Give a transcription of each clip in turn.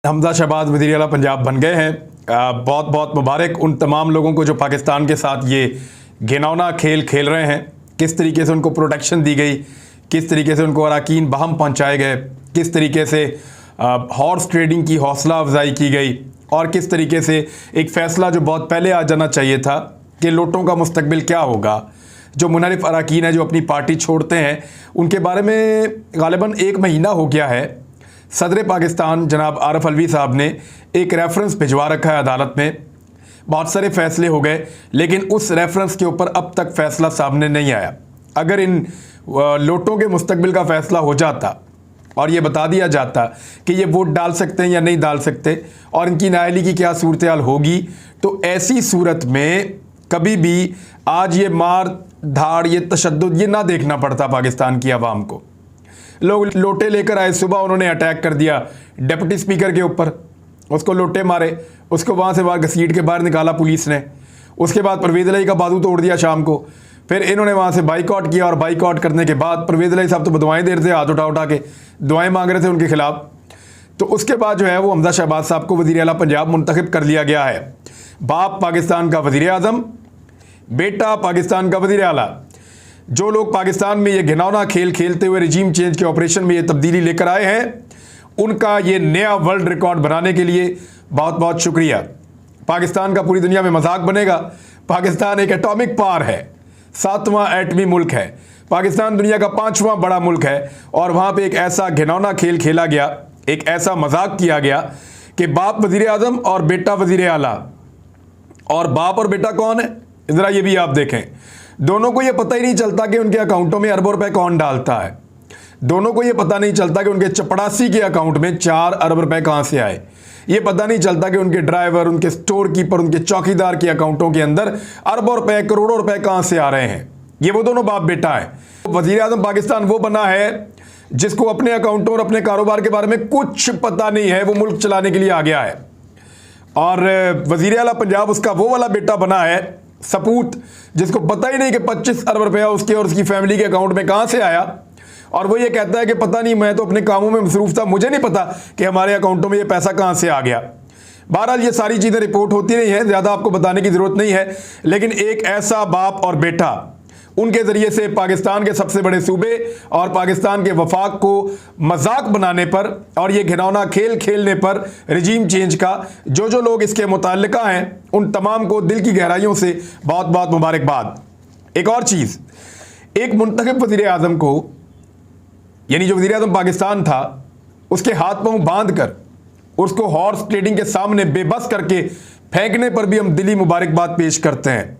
हमजा शहबाज वज़ीर-ए-आला पंजाब बन गए हैं। बहुत बहुत मुबारक उन तमाम लोगों को जो पाकिस्तान के साथ ये घिनौना खेल खेल रहे हैं। किस तरीके से उनको प्रोटेक्शन दी गई, किस तरीके से उनको अराकीन बहम पहुंचाए गए, किस तरीके से हॉर्स ट्रेडिंग की हौसला अफजाई की गई और किस तरीके से एक फ़ैसला जो बहुत पहले आ जाना चाहिए था कि लोटों का मुस्तकबिल क्या होगा। जो मुनहरिफ अराकीन है जो अपनी पार्टी छोड़ते हैं उनके बारे में गालिबन 1 महीना हो गया है। सदर पाकिस्तान जनाब आरिफ अलवी साहब ने एक रेफरेंस भिजवा रखा है अदालत में। बहुत सारे फ़ैसले हो गए लेकिन उस रेफरेंस के ऊपर अब तक फ़ैसला सामने नहीं आया। अगर इन लोटों के मुस्तकबिल का फ़ैसला हो जाता और ये बता दिया जाता कि ये वोट डाल सकते हैं या नहीं डाल सकते और इनकी नाअहली की क्या सूरत हाल होगी, तो ऐसी सूरत में कभी भी आज ये मार धाड़, ये तशद्दुद ये ना देखना पड़ता पाकिस्तान की आवाम को। लोग लोटे लेकर आए, सुबह उन्होंने अटैक कर दिया डिप्टी स्पीकर के ऊपर, उसको लोटे मारे, उसको वहाँ से घसीट के बाहर निकाला पुलिस ने। उसके बाद परवेज़ इलाही का बाजू तोड़ दिया शाम को। फिर इन्होंने वहाँ से बाइकआउट किया और बाइकआउट करने के बाद परवेज़ इलाही साहब तो दुआएं दे रहे थे, हाथ उठा उठा के दुआएं मांग रहे थे उनके खिलाफ। तो उसके बाद जो है वो हमजा शहबाज साहब को वज़ीर-ए-आला पंजाब मुंतखब कर लिया गया है। बाप पाकिस्तान का वज़ीर-ए-आज़म, बेटा पाकिस्तान का वज़ीर-ए-आला। जो लोग पाकिस्तान में ये घिनौना खेल खेलते हुए रिजीम चेंज के ऑपरेशन में ये तब्दीली लेकर आए हैं, उनका ये नया वर्ल्ड रिकॉर्ड बनाने के लिए बहुत बहुत शुक्रिया। पाकिस्तान का पूरी दुनिया में मजाक बनेगा। पाकिस्तान एक एटॉमिक पावर है, 7वां एटमी मुल्क है। पाकिस्तान दुनिया का 5वां बड़ा मुल्क है और वहाँ पे एक ऐसा घिनौना खेल खेला गया, एक ऐसा मजाक किया गया कि बाप वज़ीर-ए-आज़म और बेटा वज़ीर-ए-आला। और बाप और बेटा कौन है ज़रा ये भी आप देखें। दोनों को ये पता ही नहीं चलता कि उनके अकाउंटों में अरबों रुपए कौन डालता है। दोनों को ये पता नहीं चलता कि उनके चपड़ासी के अकाउंट में 4 अरब रुपए कहाँ से आए। ये पता नहीं चलता कि उनके ड्राइवर, उनके स्टोर कीपर, उनके चौकीदार के अकाउंटों के अंदर अरबों रुपए, करोड़ों रुपए कहाँ से आ रहे हैं। ये वो दोनों बाप बेटा है। वज़ीर-ए-आज़म पाकिस्तान वो बना है जिसको अपने अकाउंटों और अपने कारोबार के बारे में कुछ पता नहीं है, वो मुल्क चलाने के लिए आ गया है। और वज़ीर-ए-आला पंजाब उसका वो वाला बेटा बना है सपूत, जिसको पता ही नहीं कि 25 अरब रुपया उसके और उसकी फैमिली के अकाउंट में कहाँ से आया। और वो ये कहता है कि पता नहीं, मैं तो अपने कामों में मसरूफ था, मुझे नहीं पता कि हमारे अकाउंटों में ये पैसा कहाँ से आ गया। बहरहाल ये सारी चीज़ें रिपोर्ट होती नहीं है, ज़्यादा आपको बताने की ज़रूरत नहीं है। लेकिन एक ऐसा बाप और बेटा, उनके ज़रिए से पाकिस्तान के सबसे बड़े सूबे और पाकिस्तान के वफाक को मजाक बनाने पर और ये घिनौना खेल खेलने पर रिजीम चेंज का जो लोग इसके मुताल्लिका हैं, उन तमाम को दिल की गहराइयों से बहुत बहुत मुबारकबाद। एक और चीज़, एक मुंतखब वज़ीर-ए-आज़म को, यानी जो वज़ीर-ए-आज़म पाकिस्तान था, उसके हाथ पांव बांध कर उसको हॉर्स ट्रेडिंग के सामने बेबस करके फेंकने पर भी हम दिली मुबारकबाद पेश करते हैं।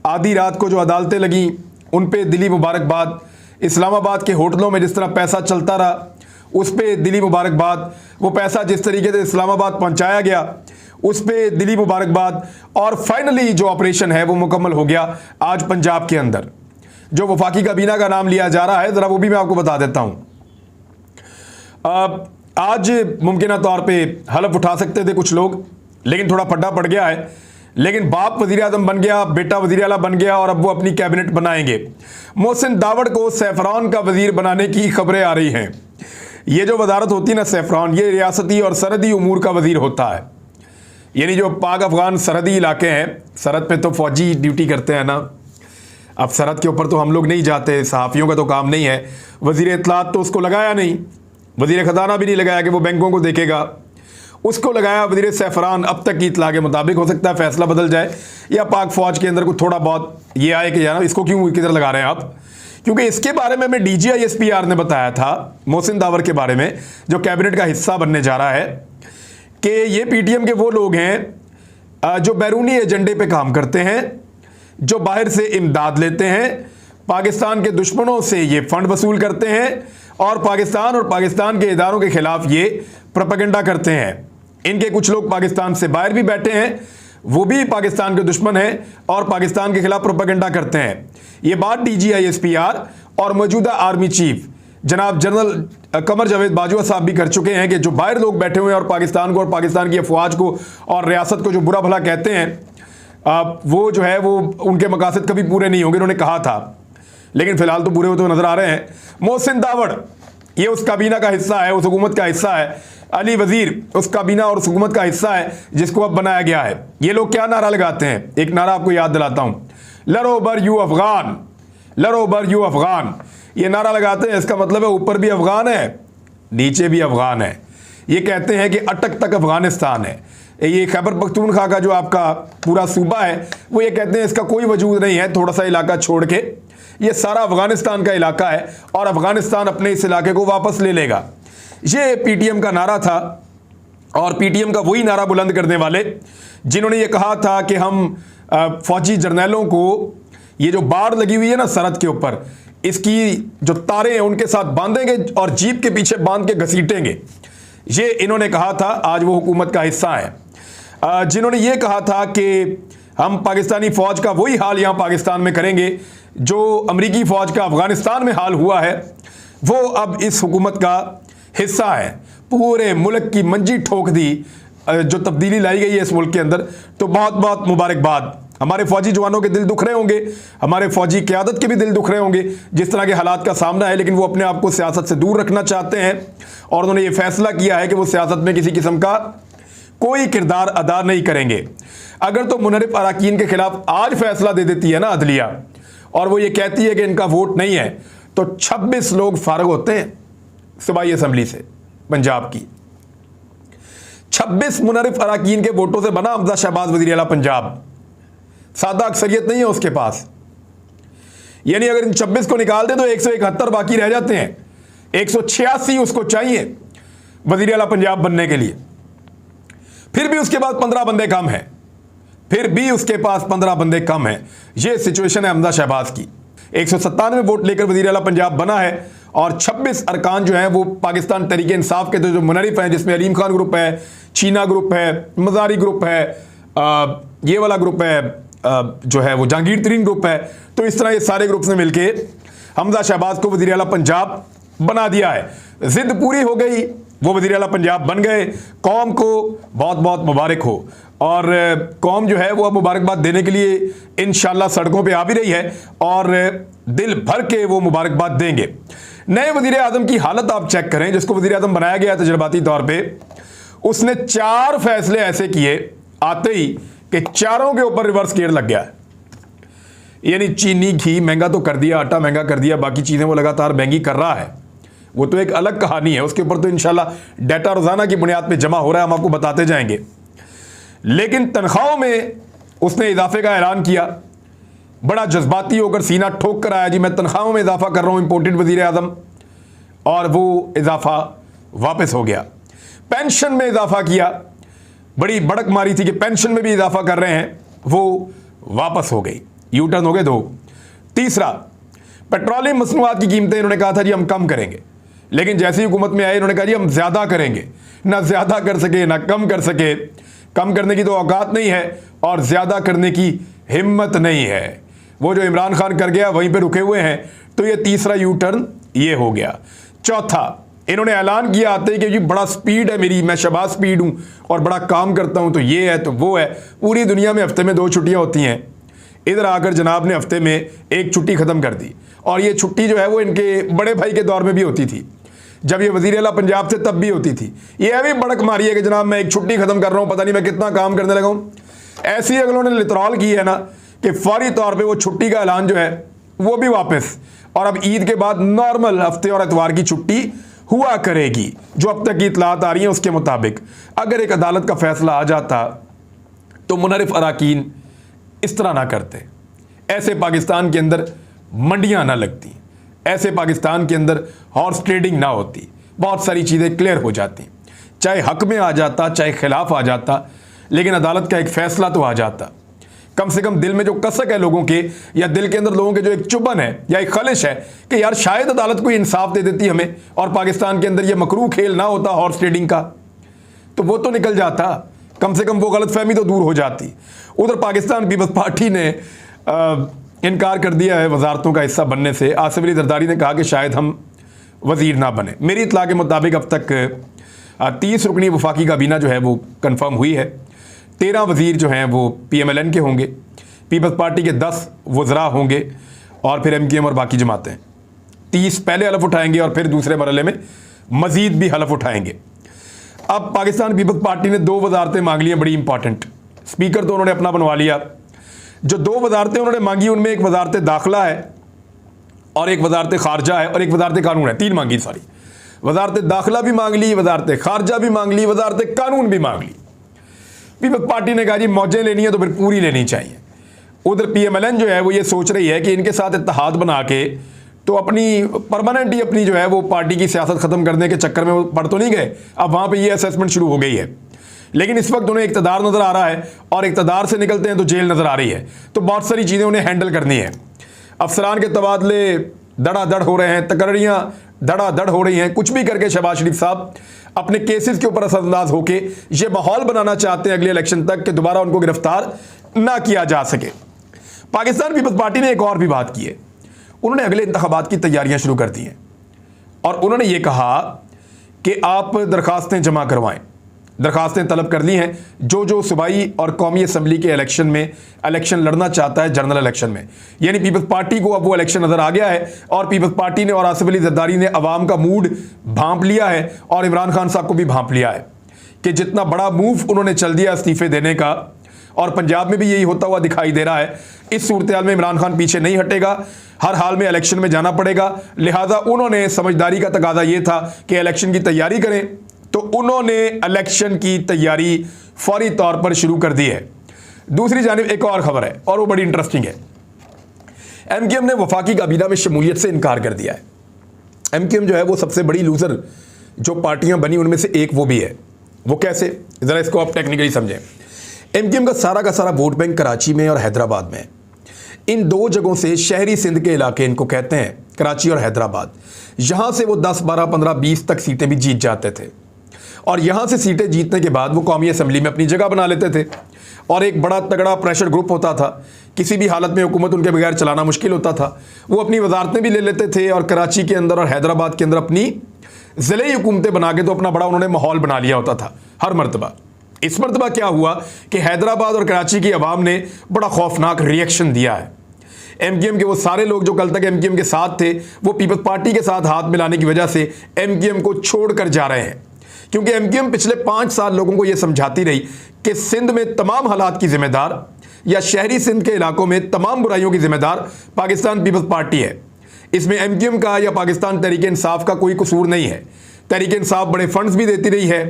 आधी रात को जो अदालतें लगी उन पे दिली मुबारकबाद। इस्लामाबाद के होटलों में जिस तरह पैसा चलता रहा उस पे दिली मुबारकबाद। वो पैसा जिस तरीके से इस्लामाबाद पहुंचाया गया उस पे दिली मुबारकबाद। और फाइनली जो ऑपरेशन है वो मुकम्मल हो गया आज पंजाब के अंदर। जो वफाकी काबीना का नाम लिया जा रहा है, ज़रा वो भी मैं आपको बता देता हूँ। आज मुमकिन तौर पर हलफ उठा सकते थे कुछ लोग, लेकिन थोड़ा फड्डा पड़ गया है। लेकिन बाप वज़ीर-ए-आज़म बन गया, बेटा वज़ीर-ए-आला बन गया और अब वो अपनी कैबिनेट बनाएंगे। मोहसिन दावड़ को सैफरान का वज़ीर बनाने की खबरें आ रही हैं। ये जो वजारत होती है ना सैफरान, ये रियासती और सरहदी उमूर का वज़ीर होता है। यानी जो पाक अफ़गान सरहदी इलाके हैं, सरहद पे तो फ़ौजी ड्यूटी करते हैं ना। अब सरहद के ऊपर तो हम लोग नहीं जाते, सहाफ़ियों का तो काम नहीं है। वज़ीर इत्तलात तो उसको लगाया नहीं, वज़ीर ख़जाना भी नहीं लगाया कि वो बैंकों को देखेगा, उसको लगाया वज़ीर सैफरान। अब तक की इतला के मुताबिक हो सकता है फैसला बदल जाए या पाक फ़ौज के अंदर को थोड़ा बहुत ये आए कि यार इसको क्यों किधर लगा रहे हैं आप। क्योंकि इसके बारे में हमें DGISPR ने बताया था, मोहसिन दावर के बारे में, जो कैबिनेट का हिस्सा बनने जा रहा है, कि ये PTM के वो लोग हैं जो बैरूनी एजेंडे पे काम करते हैं, जो बाहर से इमदाद लेते हैं, पाकिस्तान के दुश्मनों से ये फ़ंड वसूल करते हैं और पाकिस्तान के इदारों के ख़िलाफ़ ये प्रोपेगेंडा करते हैं। इनके कुछ लोग पाकिस्तान से बाहर भी बैठे हैं, वो भी पाकिस्तान के दुश्मन हैं और पाकिस्तान के खिलाफ प्रोपेगेंडा करते हैं। ये बात DGISPR और मौजूदा आर्मी चीफ जनाब जनरल कमर जावेद बाजवा साहब भी कर चुके हैं कि जो बाहर लोग बैठे हुए हैं और पाकिस्तान को और पाकिस्तान की अफवाज को और रियासत को जो बुरा भला कहते हैं, वो जो है वो उनके मकासद कभी पूरे नहीं होंगे, उन्होंने कहा था। लेकिन फिलहाल तो पूरे होते हुए नजर आ रहे हैं। मोहसिन दावड़ ये उस काबीना का हिस्सा है, उस हुकूमत का हिस्सा है। अली वजीर उस काबीना और उस हुकूमत का हिस्सा है जिसको अब बनाया गया है। ये लोग क्या नारा लगाते हैं, एक नारा आपको याद दिलाता हूं, लरो बर यू अफगान, लरो बर यू अफगान। ये नारा लगाते हैं, इसका मतलब है ऊपर भी अफगान है, नीचे भी अफगान है। ये कहते हैं कि अटक तक अफगानिस्तान है। ये खैबर पख्तूनख्वा का जो आपका पूरा सूबा है, वो ये कहते हैं इसका कोई वजूद नहीं है, थोड़ा सा इलाका छोड़ के ये सारा अफगानिस्तान का इलाका है और अफगानिस्तान अपने इस इलाके को वापस ले लेगा। ये पीटीएम का नारा था और पीटीएम का वही नारा बुलंद करने वाले जिन्होंने ये कहा था कि हम फौजी जर्नैलों को ये जो बाढ़ लगी हुई है ना सरहद के ऊपर, इसकी जो तारें हैं उनके साथ बांधेंगे और जीप के पीछे बांध के घसीटेंगे। ये इन्होंने कहा था, आज वो हुकूमत का हिस्सा है। जिन्होंने ये कहा था कि हम पाकिस्तानी फ़ौज का वही हाल यहाँ पाकिस्तान में करेंगे जो अमरीकी फ़ौज का अफ़गानिस्तान में हाल हुआ है, वो अब इस हुकूमत का हिस्सा है। पूरे मुल्क की मंजी ठोक दी जो तब्दीली लाई गई है इस मुल्क के अंदर। तो बहुत बहुत मुबारकबाद। हमारे फ़ौजी जवानों के दिल दुख रहे होंगे, हमारे फ़ौजी क़यादत के भी दिल दुख रहे होंगे जिस तरह के हालात का सामना है, लेकिन वो अपने आप को सियासत से दूर रखना चाहते हैं और उन्होंने ये फ़ैसला किया है कि वो सियासत में किसी किस्म का कोई किरदार अदा नहीं करेंगे। अगर तो मुनरिफ अरकान के खिलाफ आज फैसला दे देती है ना अदलिया और वो ये कहती है कि इनका वोट नहीं है, तो 26 लोग फारग होते हैं सूबाई असम्बली से पंजाब की। 26 मुनरिफ अरकान के वोटों से बना हमजा शहबाज वज़ीर आला पंजाब। सादा अक्सरियत नहीं है उसके पास, यानी अगर इन 26 को निकाल दे तो 171 बाकी रह जाते हैं। 186 उसको चाहिए वज़ीर आला पंजाब बनने के लिए। फिर भी उसके पास 15 बंदे कम हैं, फिर भी उसके पास 15 बंदे कम हैं। ये सिचुएशन है हमजा शहबाज की। 197 वोट लेकर वज़ीर आला पंजाब बना है और 26 अरकान जो हैं वो पाकिस्तान तहरीक इंसाफ के जो मुनरिफ हैं, जिसमें अलीम खान ग्रुप है, चीना ग्रुप है, मज़ारी ग्रुप है, ये वाला ग्रुप है जो है वो जहांगीर तरीन ग्रुप है। तो इस तरह ये सारे ग्रुप्स ने मिलके हमजा शहबाज को वज़ीर आला पंजाब बना दिया है। जिद पूरी हो गई, वो वज़ीर आला पंजाब बन गए। कौम को बहुत बहुत मुबारक हो और कौम जो है वो अब मुबारकबाद देने के लिए इंशाल्लाह सड़कों पे आ भी रही है और दिल भर के वो मुबारकबाद देंगे। नए वज़ीर आज़म की हालत आप चेक करें, जिसको वज़ीर आज़म बनाया गया तजर्बाती तौर पर, उसने 4 फैसले ऐसे किए आते ही कि चारों के ऊपर रिवर्स गियर लग गया। यानी चीनी घी महंगा तो कर दिया, आटा महंगा कर दिया, बाकी चीज़ें वो लगातार महंगी कर रहा है। वो तो एक अलग कहानी है, उसके ऊपर तो इंशाल्लाह डाटा रोज़ाना की बुनियाद पे जमा हो रहा है, हम आपको बताते जाएंगे। लेकिन तनख्वाहों में उसने इजाफे का ऐलान किया, बड़ा जज्बाती होकर सीना ठोक कर आया, जी मैं तनख्वाहों में इजाफा कर रहा हूँ इम्पोर्टेड वज़ीर आज़म, और वो इजाफा वापस हो गया। पेंशन में इजाफा किया, बड़ी बड़क मारी थी कि पेंशन में भी इजाफा कर रहे हैं, वो वापस हो गई, यू टर्न हो गए 2। तीसरा, पेट्रोलियम मसनूआत की कीमतें इन्होंने कहा था जी हम कम करेंगे, लेकिन जैसी हुकूमत में आए इन्होंने कहा जी हम ज़्यादा करेंगे। ना ज़्यादा कर सके ना कम कर सके, कम करने की तो औकात नहीं है और ज़्यादा करने की हिम्मत नहीं है। वो जो इमरान खान कर गया वहीं पे रुके हुए हैं। तो ये तीसरा यू टर्न ये हो गया। चौथा, इन्होंने ऐलान किया आते कि जी बड़ा स्पीड है मेरी, मैं शहबाज स्पीड हूँ और बड़ा काम करता हूँ, तो ये है तो वो है। पूरी दुनिया में हफ्ते में 2 छुट्टियाँ होती हैं, इधर आकर जनाब ने हफ्ते में 1 छुट्टी ख़त्म कर दी। और ये छुट्टी जो है वो इनके बड़े भाई के दौर में भी होती थी, जब ये वज़ीर आला पंजाब थे तब भी होती थी। ये भी बड़क मारी है कि जनाब मैं 1 छुट्टी ख़त्म कर रहा हूँ, पता नहीं मैं कितना काम करने लगा हूँ। ऐसी अगर उन्होंने लितरॉल की है ना कि फौरी तौर पर वो छुट्टी का ऐलान जो है वो भी वापस, और अब ईद के बाद नॉर्मल हफ्ते और एतवार की छुट्टी हुआ करेगी, जो अब तक की इतलात आ रही हैं उसके मुताबिक। अगर एक अदालत का फैसला आ जाता तो मुनरिफ अरकान इस तरह ना करते, ऐसे पाकिस्तान के अंदर मंडियां ना लगती, ऐसे पाकिस्तान के अंदर हॉर्स ट्रेडिंग ना होती, बहुत सारी चीज़ें क्लियर हो जाती, चाहे हक में आ जाता चाहे खिलाफ आ जाता, लेकिन अदालत का एक फ़ैसला तो आ जाता। कम से कम दिल में जो कसक है लोगों के, या दिल के अंदर लोगों के जो एक चुभन है या एक खलिश है कि यार शायद अदालत कोई इंसाफ दे देती हमें और पाकिस्तान के अंदर ये मकरूह खेल ना होता हॉर्स ट्रेडिंग का, तो वो तो निकल जाता, कम से कम वो गलतफहमी तो दूर हो जाती। उधर पाकिस्तान पीपल्स पार्टी ने इनकार कर दिया है वजारतों का हिस्सा बनने से। आसिफ अली जरदारी ने कहा कि शायद हम वज़ीर ना बने। मेरी इत्तला के मुताबिक अब तक 30 रुकनी वफाकी काबीना जो है वो कन्फर्म हुई है। 13 वज़ीर जो हैं वो PMLN के होंगे, पीपल्स पार्टी के 10 वज़रा होंगे और फिर MKM और बाकी जमातें। 30 पहले हलफ उठाएंगे और फिर दूसरे मरहले में मजीद भी हलफ उठाएंगे। अब पाकिस्तान पीपल्स पार्टी ने 2 वजारतें मांग ली हैं बड़ी इंपॉर्टेंट। स्पीकर तो उन्होंने अपना बनवा लिया। जो 2 वजारतें उन्होंने मांगी उनमें एक वजारत दाखिला है और एक वजारत खारजा है और एक वजारत कानून है। 3 मांगी सारी। वजारत दाखिला भी मांग ली, वजारत खारजा भी मांग ली, वजारत कानून भी मांग ली। पीपल्स पार्टी ने कहा जी मौजें लेनी है तो फिर पूरी लेनी चाहिए। उधर PMLN जो है वो ये सोच रही है कि इनके साथ इत्तेहाद बना के तो अपनी परमानेंट ही अपनी जो है वो पार्टी की सियासत ख़त्म करने के चक्कर में वो पड़ तो नहीं गए। अब वहाँ पे ये असेसमेंट शुरू हो गई है। लेकिन इस वक्त उन्हें इक़्तिदार नज़र आ रहा है और इक़्तिदार से निकलते हैं तो जेल नज़र आ रही है। तो बहुत सारी चीज़ें उन्हें हैंडल करनी है। अफसरान के तबादले धड़ाधड़ हो रहे हैं, तकर्रियाँ धड़ाधड़ हो रही हैं। कुछ भी करके शहबाज शरीफ साहब अपने केसेस के ऊपर असरअंदाज होके ये माहौल बनाना चाहते हैं अगले इलेक्शन तक कि दोबारा उनको गिरफ्तार ना किया जा सके। पाकिस्तान पीपल्स पार्टी ने एक और भी बात की है। उन्होंने अगले इंतखाबात की तैयारियां शुरू कर दी हैं और उन्होंने ये कहा कि आप दरखास्तें जमा करवाएं। दरखास्तें तलब कर ली हैं। जो सूबाई और कौमी असम्बली के इलेक्शन में इलेक्शन लड़ना चाहता है, जनरल इलेक्शन में, यानी पीपल्स पार्टी को अब वो इलेक्शन नज़र आ गया है और पीपल्स पार्टी ने और आसिफ अली जरदारी ने अवाम का मूड भांप लिया है और इमरान खान साहब को भी भांप लिया है कि जितना बड़ा मूव उन्होंने चल दिया इस्तीफे देने का, और पंजाब में भी यही होता हुआ दिखाई दे रहा है। इस सूरत हाल में इमरान खान पीछे नहीं हटेगा, हर हाल में इलेक्शन में जाना पड़ेगा। लिहाजा उन्होंने समझदारी का तकाजा ये था कि इलेक्शन की तैयारी करें, तो उन्होंने इलेक्शन की तैयारी फौरी तौर पर शुरू कर दी है। दूसरी जानिब एक और खबर है और वो बड़ी इंटरेस्टिंग है। MQM ने वफाकी काबीना में शमूलियत से इनकार कर दिया है। MQM जो है वो सबसे बड़ी लूजर जो पार्टियां बनी उनमें से एक वो भी है। वो कैसे, ज़रा इसको आप टेक्निकली समझें। MQM का सारा वोट बैंक कराची में और हैदराबाद में। इन 2 जगहों से शहरी सिंध के इलाके इनको कहते हैं, कराची और हैदराबाद। यहाँ से वो 10, 12, 15, 20 तक सीटें भी जीत जाते थे और यहाँ से सीटें जीतने के बाद वो कौमी असम्बली में अपनी जगह बना लेते थे और एक बड़ा तगड़ा प्रेशर ग्रुप होता था। किसी भी हालत में हुकूमत उनके बगैर चलाना मुश्किल होता था। वो अपनी वजारतें भी ले लेते थे और कराची के अंदर और हैदराबाद के अंदर अपनी ज़िले हुकूमतें बना के तो अपना बड़ा उन्होंने माहौल बना लिया होता था हर मरतबा। इस मरतबा क्या हुआ कि हैदराबाद और कराची की आवाम ने बड़ा खौफनाक रिएक्शन दिया है। MQM के वो सारे लोग जो कल तक MQM के साथ थे वो पीपल्स पार्टी के साथ हाथ मिलाने की वजह से MQM को छोड़कर जा रहे हैं, क्योंकि MQM पिछले 5 साल लोगों को यह समझाती रही कि सिंध में तमाम हालात की जिम्मेदार या शहरी सिंध के इलाकों में तमाम बुराइयों की जिम्मेदार पाकिस्तान पीपल्स पार्टी है। इसमें MQM का या पाकिस्तान तहरीक इंसाफ का कोई कसूर नहीं है। तहरीक इंसाफ बड़े फंड्स भी देती रही है,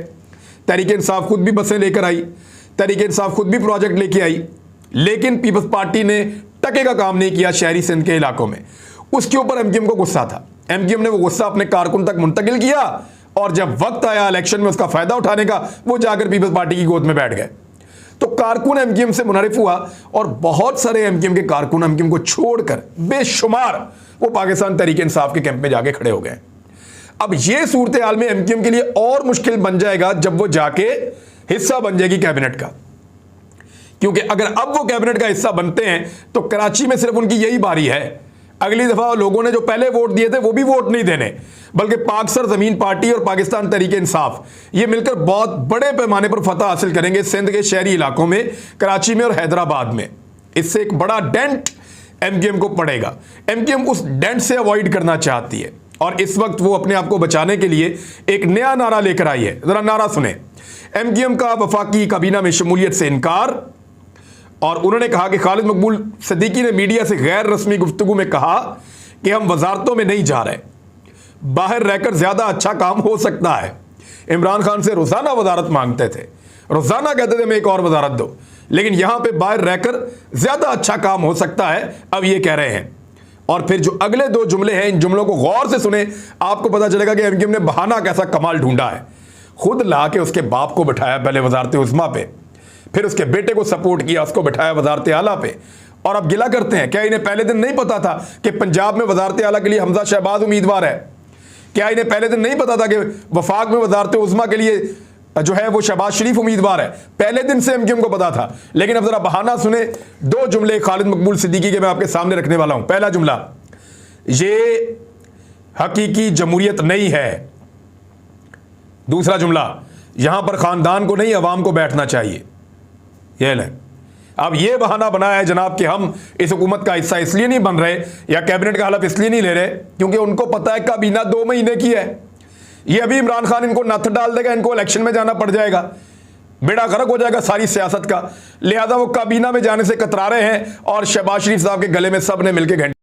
तहरीक इंसाफ खुद भी बसें लेकर आई, तहरीक इंसाफ खुद भी प्रोजेक्ट लेके आई, लेकिन पीपल्स पार्टी ने टके का काम नहीं किया शहरी सिंध के इलाकों में। उसके ऊपर MQM को गुस्सा था। MQM ने वो गुस्सा अपने कारकुन तक मुंतकिल किया और जब वक्त आया इलेक्शन में उसका फायदा उठाने का, वो जाकर पीपल्स पार्टी की गोद में बैठ गए। तो कारकुन MQM से मुनरिफ हुआ और बहुत सारे MQM के कारकुन MQM को छोड़कर बेशुमार वो पाकिस्तान तहरीक इंसाफ के कैंप में जाके खड़े हो गए। अब ये सूरत हाल में MQM के लिए और मुश्किल बन जाएगा जब वो जाके हिस्सा बन जाएगी कैबिनेट का, क्योंकि अगर अब वो कैबिनेट का हिस्सा बनते हैं तो कराची में सिर्फ उनकी यही बारी है। अगली दफा लोगों ने जो पहले वोट दिए थे वो भी वोट नहीं देने, बल्कि पाक सर जमीन पार्टी और पाकिस्तान तहरीक इंसाफ ये मिलकर बहुत बड़े पैमाने पर फतह हासिल करेंगे सिंध के शहरी इलाकों में, कराची में और हैदराबाद में। इससे एक बड़ा डेंट MQM को पड़ेगा। MQM उस डेंट से अवॉइड करना चाहती है और इस वक्त वो अपने आप को बचाने के लिए एक नया नारा लेकर आई है। जरा नारा सुने। MQM का वफाकी काबीना में शमूलियत से इनकार, और उन्होंने कहा कि खालिद मकबूल सिद्दीकी ने मीडिया से गैर रस्मी गुफ्तगू में कहा कि हम वजारतों में नहीं जा रहे, बाहर रहकर ज्यादा अच्छा काम हो सकता है। इमरान खान से रोजाना वजारत मांगते थे, रोजाना कहते थे मैं एक और वजारत दो, लेकिन यहां पे बाहर रहकर ज्यादा अच्छा काम हो सकता है, अब ये कह रहे हैं। और फिर जो अगले 2 जुमले हैं, इन जुमलों को गौर से सुने, आपको पता चलेगा कि MQM ने बहाना कैसा कमाल ढूंढा है। खुद ला के उसके बाप को बिठाया पहले वजारत उज़्मा पे, फिर उसके बेटे को सपोर्ट किया, उसको बिठाया वजारत आला पे, और अब गिला करते हैं। क्या इन्हें पहले दिन नहीं पता था कि पंजाब में वजारत आला के लिए हमजा शहबाज उम्मीदवार है? क्या इन्हें पहले दिन नहीं पता था कि वफाक में वजारत उज़्मा के लिए जो है वो शहबाज शरीफ उम्मीदवार है? पहले दिन से MQM को पता था। लेकिन अब जरा बहाना सुने। 2 जुमले खालिद मकबूल सिद्दीकी के मैं आपके सामने रखने वाला हूं। पहला जुमला, ये हकीकी जमहूरियत नहीं है। दूसरा जुमला, यहां पर खानदान को नहीं अवाम को बैठना चाहिए। यह लें, अब ये बहाना बनाया है जनाब कि हम इस हुकूमत का हिस्सा इसलिए नहीं बन रहे या कैबिनेट का हलफ इसलिए नहीं ले रहे क्योंकि उनको पता है काबीना 2 महीने की है। ये अभी इमरान खान इनको नथ डाल देगा, इनको इलेक्शन में जाना पड़ जाएगा, बेड़ा गर्क हो जाएगा सारी सियासत का। लिहाजा वो काबीना में जाने से कतरा रहे हैं और शहबाज शरीफ साहब के गले में सब ने मिलकर घंटे